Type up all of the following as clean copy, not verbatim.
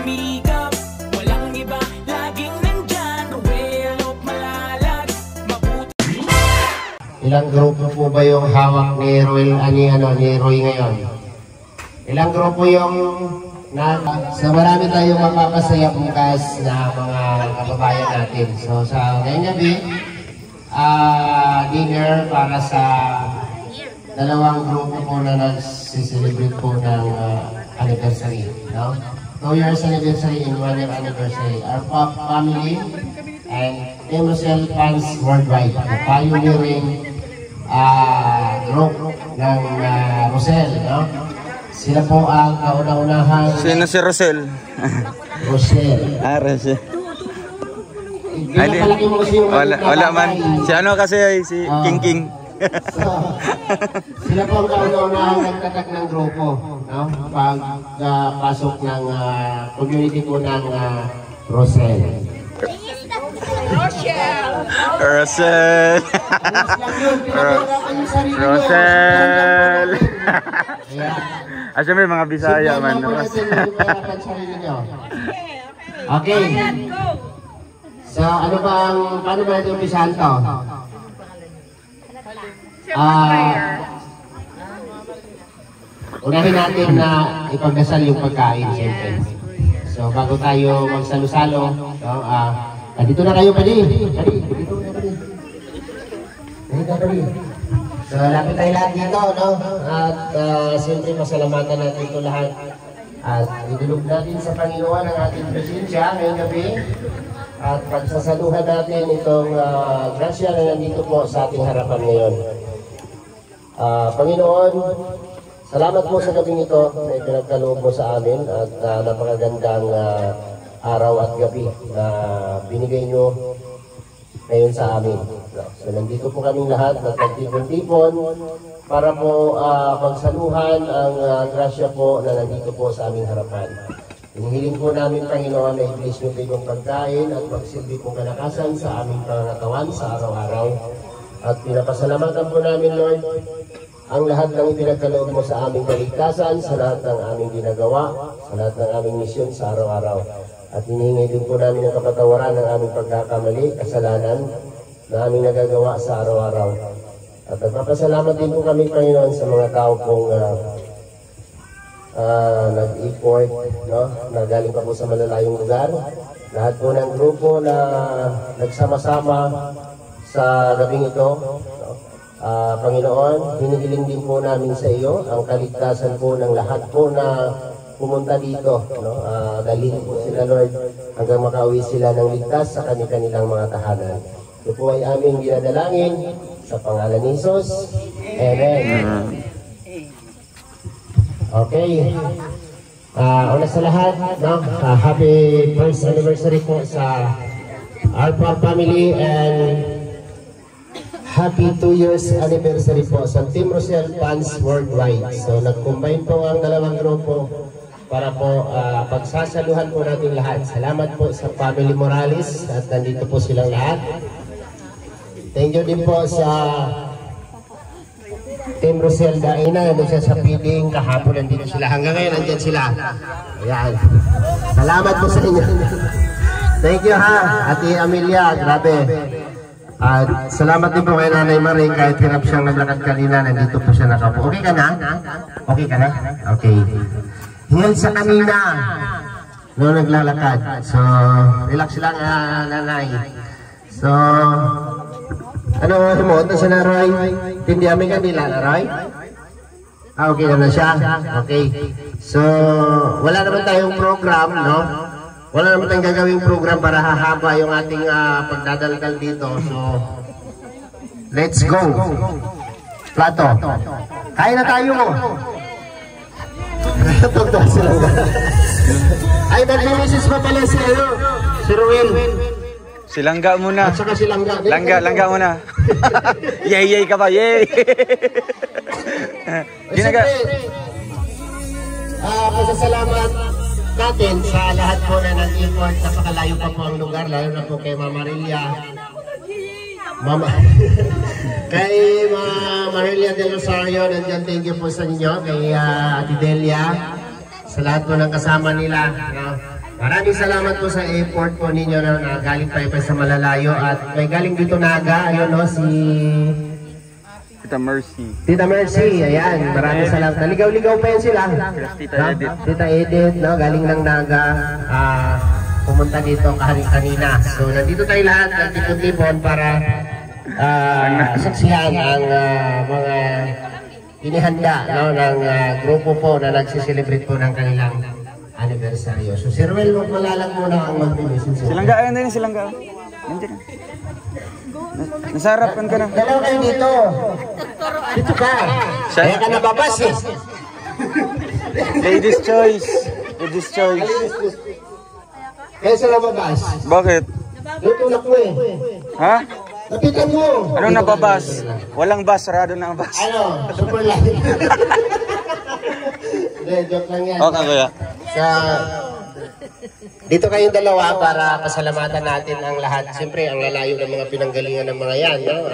sumikap, walang iba, laging nandyan. Roel of Malalag, mabuti. Ilang grupo po ba yung hawak ni Roel, ni Roy ngayon? Ilang grupo yung so marami tayong mapapasaya bukas na mga kababayan natin. So sa ngayong gabi, dinner para sa dalawang grupo po na nagsiselebrate po ng anniversary. No? 2 years anniversary and 1 year anniversary. Our pop family and Team Rosel fans worldwide. The pioneering group ng Rosel. No? Sila po ang kauna-unahan. Sino si Rosel? Rosel. Rosel. Wala man. Si ano kasi ay si King King. So, sila po ang kauna-unahan nagtatag ng grupo. No? Pagpasok ng community po ng Rosel. Rosel. Rosel. Asya may mga Bisaya man. Okay. So ano paano ba natin umpisahan to? Unahin natin na ipagdasal yung pagkain siyempre. So bago tayo magsalo-salo, dito na kayo pali. So lapit tayo lahat dito, no? At siyempre masalamatan natin ito lahat. At idulog natin sa Panginoon ang ating presensya ngayong gabi. At pagsasaluhan natin itong grasya na nandito po sa ating harapan ngayon. Panginoon, salamat po sa gabing ito na ipinagkaloob mo sa amin at napakagandang araw at gabi na binigay nyo ngayon sa amin. So nandito po kaming lahat na pagtipon-tipon para po pagsaluhan ang grasya po na nandito po sa aming harapan. Hinihiling po namin, Panginoon, na i-bless nyo itong pagkain at magsilbi po kalakasan sa aming pangangatawan sa araw-araw. At pinapasalamatan po namin, Lord, ang lahat ng ipinagkaloob mo sa aming kaligtasan, sa lahat ng aming ginagawa, sa lahat ng aming misyon sa araw-araw. At hinihingi din po namin ang kapatawaran ng aming pagkakamali, kasalanan na aming nagagawa sa araw-araw. At nagpapasalamat din po kami, Panginoon, sa mga tao pong nag-effort, no? Na galing pa po sa malalayong lugar. Lahat po ng grupo na nagsama-sama sa gabing ito, no? Panginoon, hinihiling din po namin sa iyo ang kaligtasan po ng lahat po na pumunta dito, no? Dalhin po sila, Lord, hanggang makauwi sila ng ligtas sa kanilang mga tahanan. Ito po ay aming ginadalangin sa pangalan ni Jesus. Amen. Okay. Una sa lahat, no? Happy first anniversary po sa Alpha family and happy 2 years anniversary po sa Team Rosel fans worldwide. So nag-combine po ang dalawang grupo para po pagsasaluhan po natin lahat. Salamat po sa Family Morales at nandito po silang lahat. Thank you din po sa Team Rosel Daina, nandun siya sa feeding, kahapon nandito sila. Hanggang ngayon, nandyan sila. Ayan. Salamat po sa inyo. Thank you ha, Ate Amelia, grabe. At salamat din po kay Nanay Maring, kahit hirap siyang naglakad kanina, nandito po siya nakapo. Okay ka na? Okay ka na? Okay. Hingal sa kanina, no, naglalakad. So, relax lang Nanay. So, ano mo? Ito siya na, Roy? Tindi amin kanila na, Roy? Okay na siya? Okay. So, wala naman tayong program, no? Wala naman tayong gagawing program para hahaba yung ating pagdadalgal dito. So, let's go. Plato. Kain na tayo mo. Tugtog sila. Ay, naglilisis pa pala si Ruel. Si Langga muna. At saka si Langga. Langga muna. Yay ka ba? Yay! Siyempre, pasasalamat natin sa lahat po na nag-import. Napakalayo pa po ang lugar, lalo na po kay Mama Marilia. Kay Marilia Del Rosario, nandiyan, thank you po sa inyo. Kay Ate Delia, sa lahat po ng kasama nila. Maraming salamat po sa effort po ninyo na galing tayo pa sa malalayo at may galing dito Naga, ayun no, si Tita Mercy. Tita Mercy, ayan, maraming salamat. Naligaw-ligaw pa yan sila. Tita Edith. Tita Edith, no, galing ng Naga, pumunta dito kanina. So nandito tayo lahat, nagtipon-tipon para saksihan ang mga inihanda no, ng grupo po na nagsiselebrate po ng kanilang anibersaryo. So si Ruel, magmalalang muna ang mag-finish. Silangga, ayun din, silangga. Nandiyan. Nasarapan ka na. Dalaw kayo dito. Dito ka. Kaya ka nababas eh. Ladies choice. Ladies choice. Kaya sa nababas. Bakit? Tutulak mo eh. Ha? Lapitan mo. Anong nababas? Walang bus, sarado na ang bus. Ano? Super light. Hindi, joke lang yan. Okay, kuya. Dito kayong dalawa para pasalamatan natin ang lahat. Siyempre, ang lalayo ng mga pinanggalingan ng mga yan, no?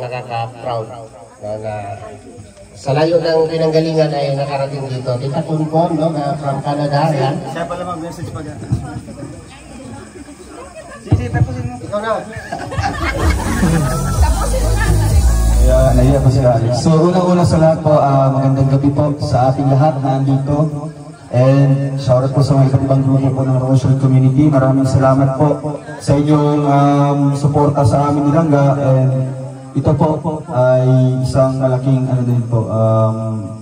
Nakaka-proud. Sa layo ng pinanggalingan ay nakarating dito. Tita Tuncon, no? From Canada, yan. Siya pala mag-message pa dyan. Sige, tapusin mo. Ikaw na. Kaya nahiya pa si Alex. So una-una sa lahat po, magandang gabi po sa ating lahat na nandito. And shoutout po sa mga iba't ibang grupo po ng Rochelle Community. Maraming salamat po sa inyong suporta sa amin nilangga. And ito po ay isang malaking din po,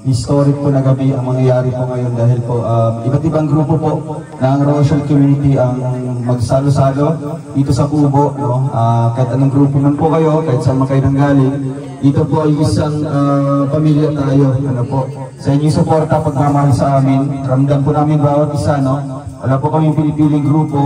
historic po na gabi ang mangyayari po ngayon dahil po iba't ibang grupo po ng Rochelle Community ang magsalo-salo dito sa Kubo, no? Kahit anong grupo man po kayo, kahit saan man kayo nanggaling, ito po ay isang pamilya tayo, ano po. Sa inyong suporta, pagmamahal sa amin, ramdam po namin bawat isa, no? Wala po kaming pinipiling grupo.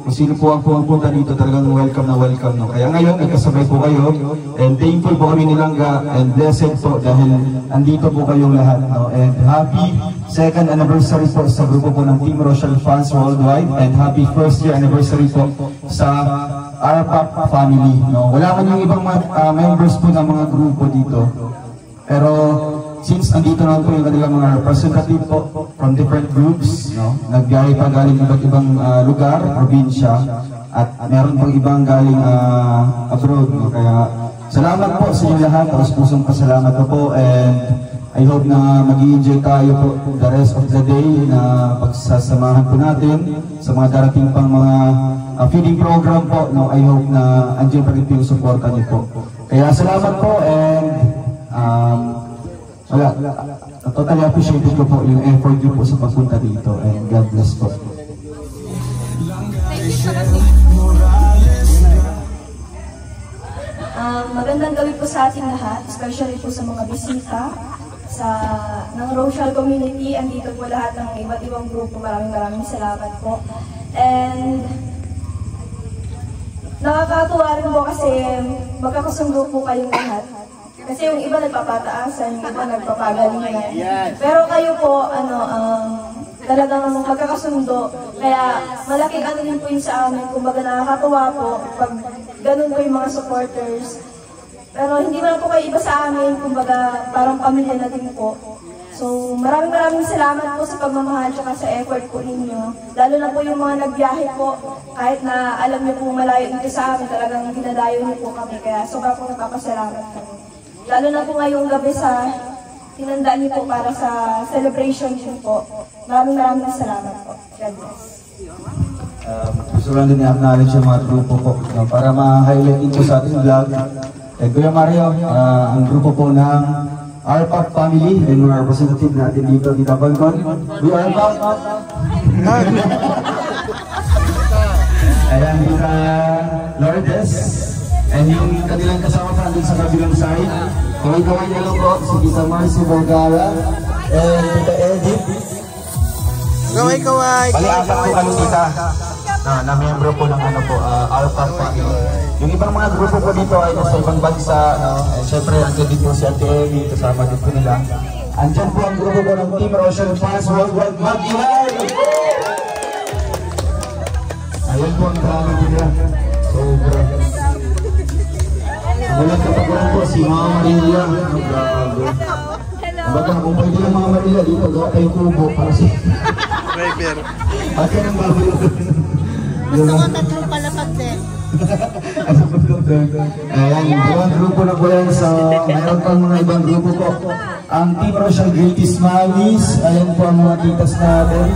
Kung sino po ang pumunta dito, talagang welcome na welcome, no? Kaya ngayon, nagkasabay po kayo. And thankful po kami nilangga and blessed po dahil andito po kayong lahat, no? And happy 2nd anniversary po sa grupo po ng Team Rochelle Fans Worldwide. And happy 1st year anniversary po sa RPAP family, no? Wala man yung ibang members po ng mga grupo dito. Pero since andito naman po yung kanilang mga representative po from different groups, no? Nagbiyahe pa galing iba't ibang lugar, probinsya, at meron pang ibang galing abroad, no? Kaya salamat po sa inyo lahat, tapos pusong pasalamat po, and I hope na mag-i-enjoy tayo po the rest of the day na pagsasamahan po natin sa mga darating pang mga feeding program po, no? I hope na andyan pa rin po yung supporta niyo po. Kaya salamat po, and totally appreciate ko po yung effort niyo po sa pagpunta dito, and God bless po. Magandang gabi po sa ating lahat, especially po sa mga bisita ng Rochelle Community. Andito po lahat ng iba't ibang grupo. Maraming salamat po. And nakakatuwa rin po kasi magkakasundo po kayong lahat. Kasi yung iba nagpapataasan, yung iba nagpapagalingan. Pero kayo po, talagang magkakasundo. Kaya malaking din po yun sa amin. Kumbaga nakakatuwa po pag ganun po yung mga supporters. Pero hindi man po kayo iba sa amin. Kumbaga parang pamilya na din po. So maraming salamat po sa pagmamahal at sa effort po ninyo. Lalo na po yung mga nagbiyahe po. Kahit na alam niyo po malayo dito sa amin, talagang dinadayo niyo po kami. Kaya sobra po nagpapasalamat kami. Lalo na po ngayong gabi sa tinandaan niyo po para sa celebration niyo po. Maraming salamat po. God bless. Gusto lang din i-acknowledge yung mga grupo po, no? Para ma-highlight din po sa ating vlog. Kuya Mario, ang grupo po ng RPAP family, and mga representative natin dito, Tita Tuncon. We are back. Ayan, Tita Lourdes. And yung kanilang kasama pa din sa kabilang side. Kaway-kaway na lang po si Tita Marcy Vergara and Tita Edith. Kaway-kaway! Bali-apat po kami, Tita, na membro po ng RPAP family. Yung ibang mga grupo po dito ay nasa ibang bansa, no? And syempre, andyan din po si Ate Emi, kasama din po nila. Andyan po ang grupo po ng Team Rochelle Fans Worldwide. Mag-iway! Ayun po ang drama nila. Sobra. Walang kapagalan po si Mama Maria. Grabe. Baga, kung pwede yung mga Marila dito, gawa tayong kubo para si... Driver. At yan ang bago yung... Gusto ko tatlong palapag din. Ayan, ibang grupo na po yan. So, mayroon pang mga ibang grupo po. Ang Team Rochelle Greatest Smileys. Ayan po ang mga titas natin.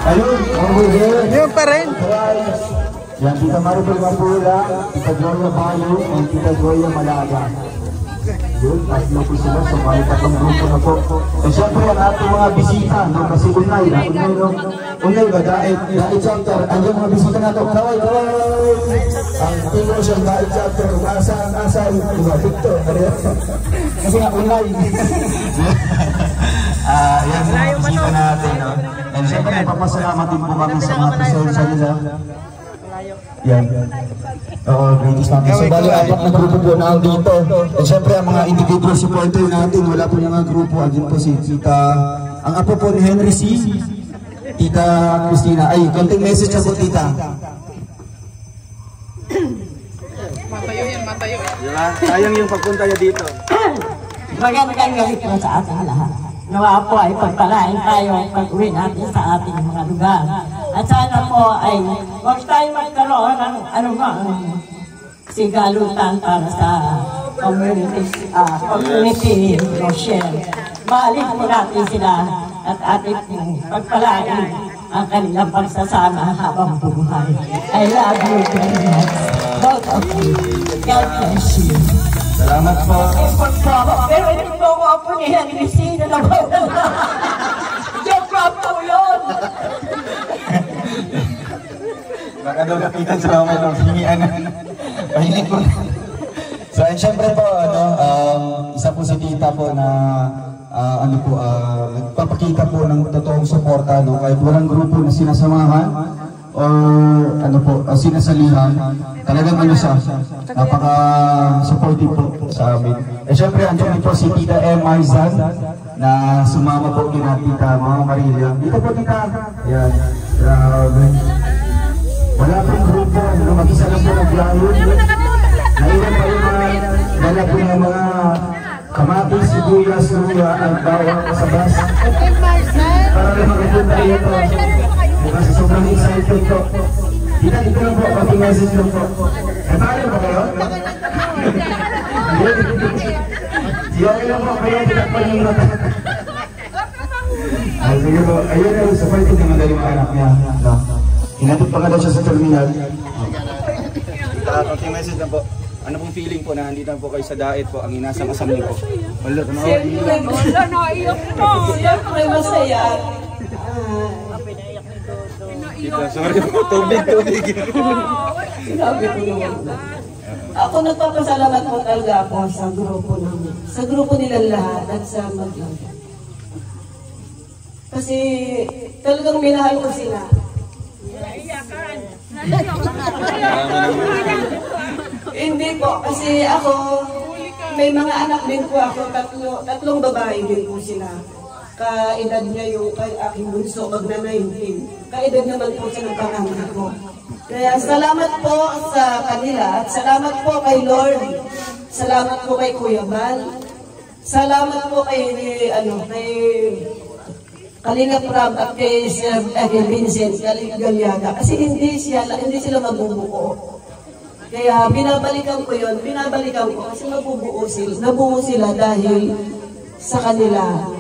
Ayun, over there. Yun pa rin. Yan, Tita Maribel Mapula, Tita Gloria Bayo, and Tita Gloria Malaga. Yun, tatlo po sila. So, may tatlong grupo na po. And syempre, ang ating mga bisita, no? Kasi unay ba, dahil chapter, andyan mga bisita na ito. Kaway! Ang Team Rochelle dahil chapter, asaan, diba, Victor, kasi nga unay. Yan, mga bisita natin, no? And syempre, nagpapasalamat din po kami sa mga presensya nila. Yan. Oo, Greatest Mountain. So, bali, apat na grupo po na dito. At syempre, ang mga individual supporter natin, wala po yung mga grupo. Andyan po si Tita, ang apo po ni Henry C. Tita Christina. Ay, konting message na po, Tita. Matayo yan, matayo. Diba? Sayang yung pagpunta niya dito. Magandang gabi po sa ating lahat. Nawa po ay pagpalain tayo pag-uwi natin sa ating mga lugar. At sana po ay huwag tayo magkaroon ng anumang sigalutan para sa community Rochelle. Mahalin po natin sila at ating pagpalain ang kanilang pagsasama habang buhay. I love you very much. Both of you. God bless you. Salamat po. Pero hindi po ako apo niya, nilisina na ba? Joke lang po yun! Baka daw kapitan sa mga itong hingian. Pahiling ko. So, and syempre po, isa po si Tita po na nagpapakita po ng totoong suporta, no? Kahit walang grupo na sinasamahan or sinasalihan, talagang siya, napaka-supportive po sa amin. Eh syempre, andyan po si Tita M. Maizan na sumama po kina Tita Mama Maria. Dito po, Tita. Ayan. Grabe. Wala pong grupo, mag-isa lang po naglayo. Nailan pa yung mga dala po yung mga kamatis, sibuyas, luya, at bawang sa bus. Para lang makapunta ito. Kasi sobrang excited po. Dito lang po, pati-message lang po. Eh, paano ba kayo? Siyari lang po, kaya tinakpan yung mata. Ay, sige po. Ayun na, supported naman dahil yung anak niya. Hinatid pa nga daw siya sa terminal. Konting message lang po. Ano pong feeling po na nandito po kayo sa Daet po, ang inasam-asam niyo po? Wala na, iyak mo. Iyak mo, masaya. Sorry po, tubig. Sinabi ko naman. Ako nagpapasalamat po talaga ako sa grupo namin. Sa grupo nila lahat at sa Maglang. Kasi talagang minahal ko sila. Hindi po, kasi ako, may mga anak din po ako, tatlong babae din po sila. Kaedad niya yung aking bunso, magna-19. Kaedad naman po siya ng panganay ko. Kaya salamat po sa kanila at salamat po kay Lord. Salamat po kay Kuya Bal. Salamat po kay Kalinga Prab at kay Vincent Galiaga. Kasi hindi sila mabubuo. Kaya binabalikan ko yun, kasi nabuo sila dahil sa kanila.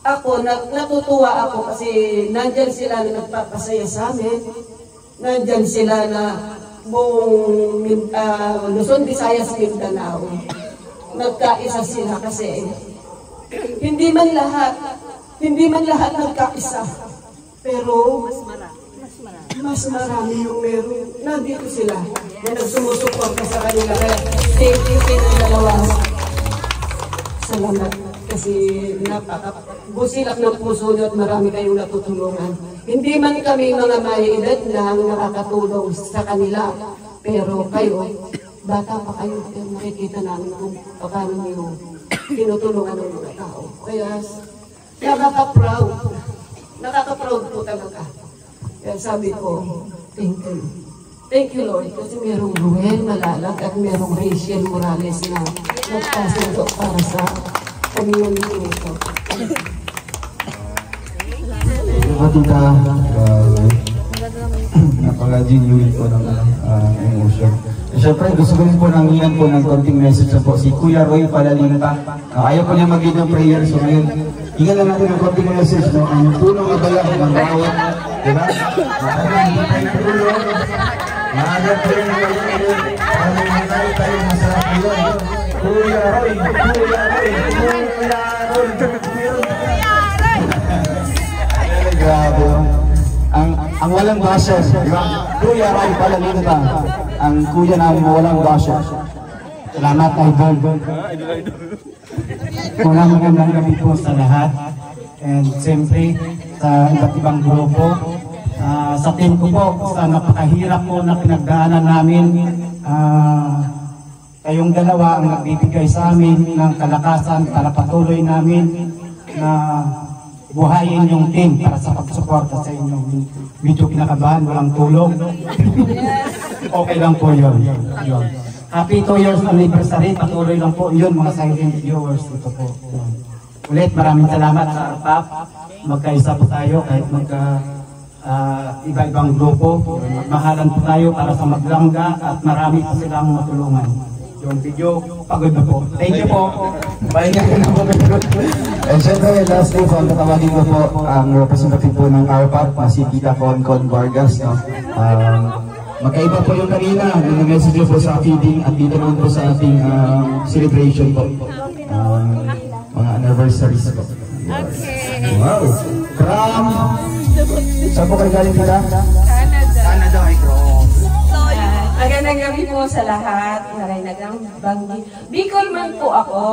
Ako, natutuwa ako kasi nandyan sila na nagpapasaya sa amin. Nandyan sila na buong Luzon, Visayas, Mindanao. Nagkaisa sila kasi hindi man lahat nagkaisa. Pero mas marami yung meron. Nandito sila na nagsumusuporta sa kanila. Kaya thank you ng dalawa. Salamat. Kasi busilak ng puso niyo at marami kayong natutulungan. Hindi man kami mga may edad lang nakakatulong sa kanila. Pero kayo, bata pa kayo, makikita namin kung paano niyo tinutulungan ng mga tao. Kaya nakaka-proud. Nakaka-proud po talaga. Kaya sabi ko, thank you. Thank you, Lord. Kasi merong Ruel Malalag at merong Rachel Morales na nagpasundok para sa community po. Tita, napaka-genuine po ng emotion. Siyempre, gusto ko rin po nangihan po ng konting message po si Kuya Roy Palalinta. Ayaw po niya mag-lead ng prayer, so ngayon, hingan lang natin ng konting message, no? Ang punong abala ng bawat, diba? Maagat po rin naman yun. Parang tayo masarap yun. Kuya Roy, Kuya Roy, Kuya Roy, grabe. Ang walang basher, Kuya Roy Palalinta. Ang kuya namin walang basher. Salamat, Idol. Magandang gabi po sa lahat. And siyempre, sa iba't ibang grupo. Sa team ko po, sa napakahirap po na pinagdaanan namin, kayong dalawa ang nagbibigay sa amin ng kalakasan para patuloy namin na buhayin yung team para sa pagsuporta sa inyo. Medyo kinakabahan, walang tulong. Okay lang po yun. Happy 2 years anniversary, patuloy lang po yun mga silent viewers. Ito po. Ulit, maraming salamat sa ARPAP. Magkaisa po tayo kahit iba-ibang grupo. Magmahalan po tayo para sa maglangga at marami po silang matulungan. Yung video, pagod na po. Thank you po. Bahingan ko na po. And syempre, lastly po, ang tatawagin ko po ang representative po ng ARPAP, si Tita Con Vargas. No? Magkaiba po yung kanina, yung message po sa feeding at dito naman po sa ating celebration po. Mga anniversaries po. Okay. Wow! From... Saan po kayo galing nila? Canada, ay Chrome. Magandang gabi po sa lahat. Naraynagang Banggi. Bicol man po ako.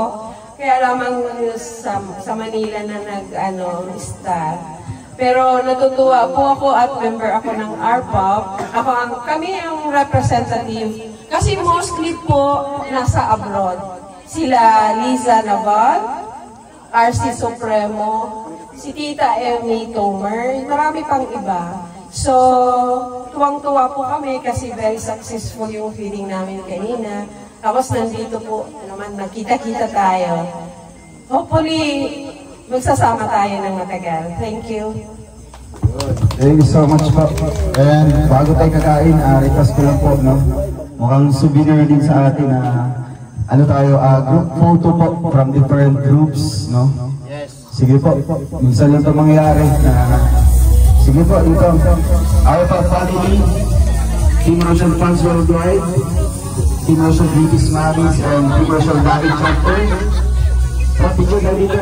Kaya lamang sa Manila na nag-star. Pero natutuwa po ako at member ako ng ARPAP. Kami ang representative. Kasi mostly po nasa abroad. Sila Liza Naval, RC Supremo, si Tita Emmy Tomer, marami pang iba. So, tuwang-tuwa po kami kasi very successful yung feeding namin kanina. Tapos nandito po naman, nakita-kita tayo. Hopefully, magsasama tayo ng matagal. Thank you. Thank you so much po. And bago tayo kakain, request ko lang po, no? Mukhang souvenir din sa atin na group photo po from different groups, no? Yes. Sige po, minsan lang ito mangyayari na sige po, ito. ARPAP family, Team Rochelle Fans Worldwide, Team Rochelle British Mamis, and Team Rochelle David Chapter. Picture ka dito.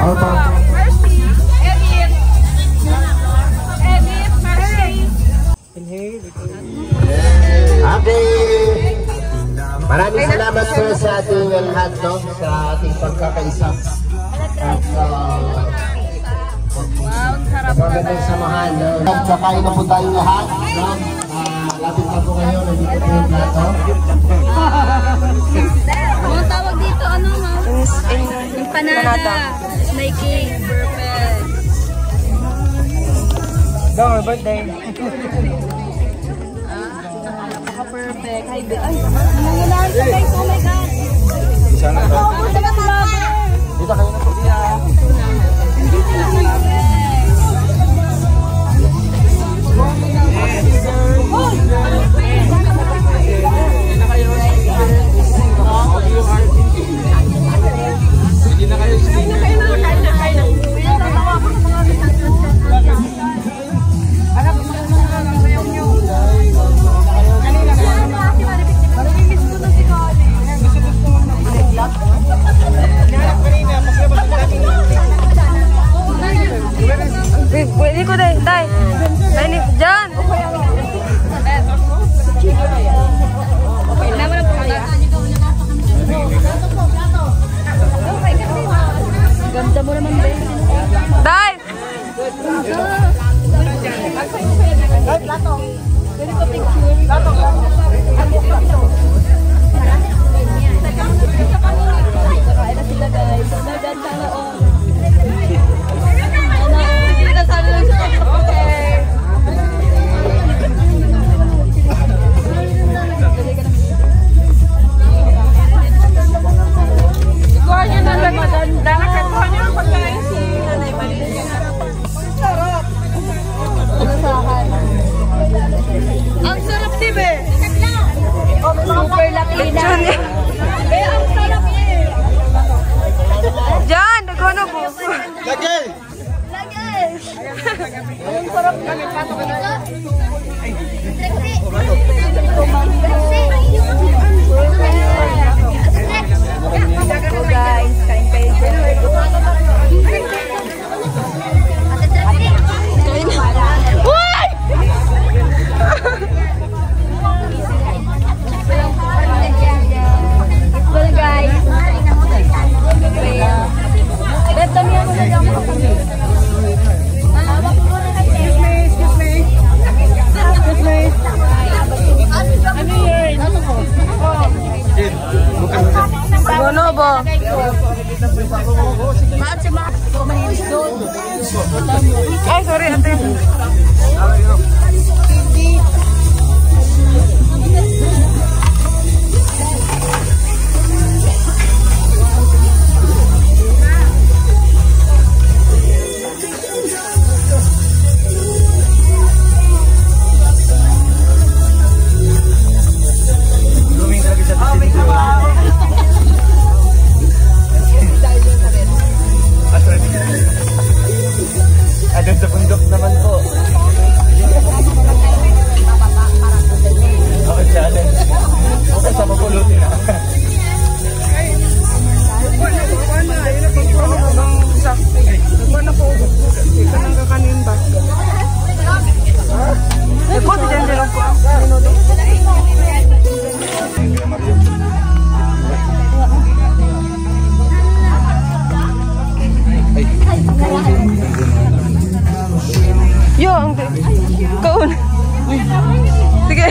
ARPAP. Okay. Maraming salamat po sa ating lahat, no? Sa ating pagkakaisa. At magandang samahan, no? Kakain na po tayong lahat, no? Lapit na po kayo, nandito po yung plato. Ang tawag dito, empanada. Snaking, perfect. Go, my birthday. Napaka-perfect. Ay, nangunahan ka guys, oh my God. Oo, sa mga Dito kayo na po diya. Pwede ko dahil, tay. Diyan. Naman ang pagkaya. Ganda mo naman, Ben. Tay! Plato. Pwede ko picture. Plato. Kakain na sila, guys. Dadan sana, oh. Okay. Ay, sorry, ate. Adun sa bundok naman po. Okay, challenge. Okay, sa mapulutin na. Yo, ang kaun. Sige.